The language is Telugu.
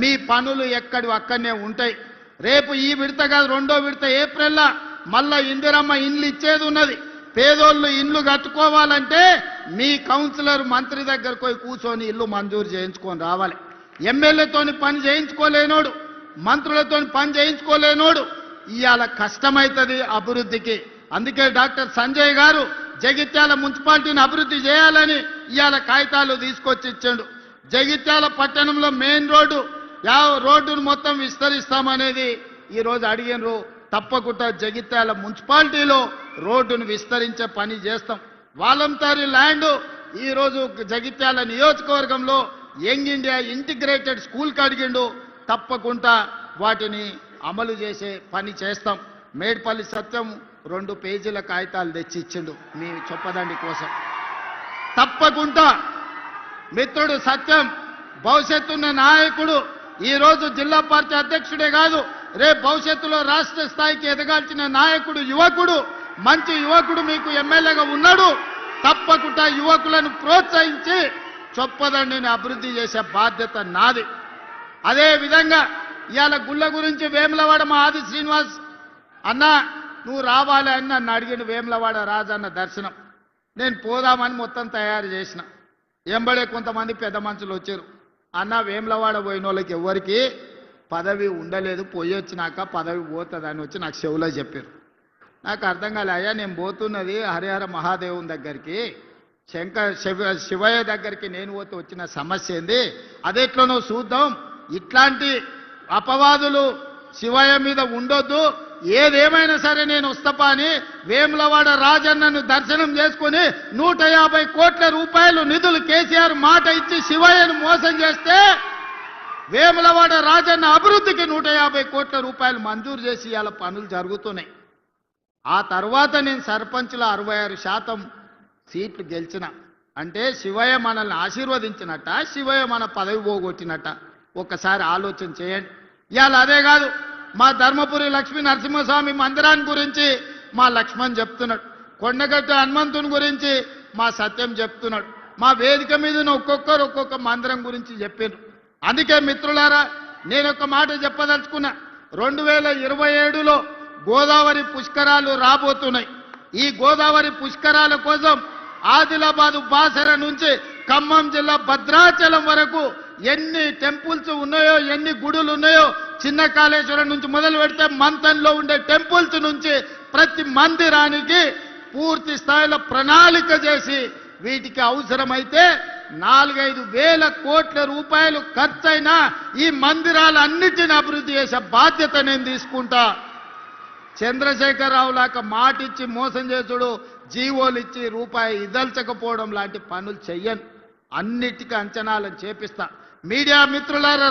మీ పనులు ఎక్కడి అక్కడనే ఉంటాయి. రేపు ఈ విడత కాదు, రెండో విడత ఏప్రిల్లో మళ్ళా ఇందిరమ్మ ఇండ్లు ఇచ్చేది ఉన్నది. పేదోళ్ళు ఇండ్లు కట్టుకోవాలంటే మీ కౌన్సిలర్ మంత్రి దగ్గరకు పోయి కూర్చొని ఇల్లు మంజూరు చేయించుకొని రావాలి. ఎమ్మెల్యేతోని పని చేయించుకోలేనోడు, మంత్రులతో పని చేయించుకోలేనోడు ఇవాళ కష్టమవుతుంది అభివృద్ధికి. అందుకే డాక్టర్ సంజయ్ గారు జగిత్యాల మున్సిపాలిటీని అభివృద్ధి చేయాలని ఇవాళ కాగితాలు తీసుకొచ్చి ఇచ్చాడు. జగిత్యాల పట్టణంలో మెయిన్ రోడ్డును మొత్తం విస్తరిస్తామనేది ఈరోజు అడిగినరు. తప్పకుండా జగిత్యాల మున్సిపాలిటీలో రోడ్డును విస్తరించే పని చేస్తాం. వాలంటరీ ల్యాండ్ ఈరోజు జగిత్యాల నియోజకవర్గంలో యంగ్ ఇండియా ఇంటిగ్రేటెడ్ స్కూల్కి అడిగిండు. తప్పకుండా వాటిని అమలు చేసే పని చేస్తాం. మేడ్పల్లి సత్యం 2 పేజీల కాగితాలు తెచ్చి ఇచ్చిండు మీ చొప్పదండి కోసం. తప్పకుండా మిత్రుడు సత్యం భవిష్యత్తున్న నాయకుడు. ఈరోజు జిల్లా పార్టీ అధ్యక్షుడే కాదు, రేపు భవిష్యత్తులో రాష్ట్ర స్థాయికి ఎదగాల్సిన నాయకుడు, యువకుడు, మంచి యువకుడు మీకు ఎమ్మెల్యేగా ఉన్నాడు. తప్పకుండా యువకులను ప్రోత్సహించి చొప్పదండిని అభివృద్ధి చేసే బాధ్యత నాది. అదే విధంగా ఇవాళ గుళ్ళ గురించి వేములవాడ మా ఆది శ్రీనివాస్ అన్న నువ్వు రావాలి అని నన్ను అడిగిన. వేములవాడ రాజన్న దర్శనం నేను పోదామని మొత్తం తయారు చేసిన. ఎంబడే కొంతమంది పెద్ద మనుషులు వచ్చారు. అన్న వేములవాడ పోయిన వాళ్ళకి ఎవరికి పదవి ఉండలేదు, పోయి వచ్చినాక పదవి పోతుందని వచ్చి నాకు చెవులో చెప్పారు. నాకు అర్థం కాలే. అయ్యా నేను పోతున్నది హరిహర మహాదేవుని దగ్గరికి, శివయ్య దగ్గరికి నేను పోతే వచ్చిన సమస్య ఏంది, అదెట్లనో చూద్దాం. ఇట్లాంటి అపవాదులు శివయ్య మీద ఉండొద్దు, ఏదేమైనా సరే నేను వస్తపా అని వేములవాడ రాజన్నను దర్శనం చేసుకుని 150 కోట్ల రూపాయలు నిధులు కేసీఆర్ మాట ఇచ్చి శివయ్యను మోసం చేస్తే వేములవాడ రాజన్న అభివృద్ధికి 150 కోట్ల రూపాయలు మంజూరు చేసి ఇవాళ పనులు జరుగుతున్నాయి. ఆ తర్వాత నేను సర్పంచ్లో 66% సీట్లు గెలిచిన. అంటే శివయ్య మనల్ని ఆశీర్వదించినట్ట, శివయ్య మన పదవి పోగొట్టినట్ట? ఒక్కసారి ఆలోచన చేయండి. ఇవాళ అదే కాదు, మా ధర్మపురి లక్ష్మీ నరసింహస్వామి మందిరాన్ని గురించి మా లక్ష్మణ్ చెప్తున్నాడు, కొండగట్టు హనుమంతుని గురించి మా సత్యం చెప్తున్నాడు, మా వేదిక మీద ఒక్కొక్కరు ఒక్కొక్క మందిరం గురించి చెప్పారు. అందుకే మిత్రులారా నేను ఒక మాట చెప్పదలుచుకున్నా. 2027లో గోదావరి పుష్కరాలు రాబోతున్నాయి. ఈ గోదావరి పుష్కరాల కోసం ఆదిలాబాదు బాసర నుంచి ఖమ్మం జిల్లా భద్రాచలం వరకు ఎన్ని టెంపుల్స్ ఉన్నాయో, ఎన్ని గుడులు ఉన్నాయో, చిన్న కాళేశ్వరం నుంచి మొదలు పెడితే మంతన్లో ఉండే టెంపుల్స్ నుంచి ప్రతి మందిరానికి పూర్తి స్థాయిలో ప్రణాళిక చేసి వీటికి అవసరమైతే 4-5 వేల కోట్ల రూపాయలు ఖర్చైనా ఈ మందిరాలన్నిటిని అభివృద్ధి చేసే బాధ్యత నేను తీసుకుంటా. చంద్రశేఖరరావు లాగా మాటిచ్చి మోసం చేసుడు, జీవోలు ఇచ్చి రూపాయి ఇదల్చకపోవడం లాంటి పనులు చెయ్యను. అన్నిటికీ అంచనాలను చేపిస్తా. మీడియా మిత్రులారా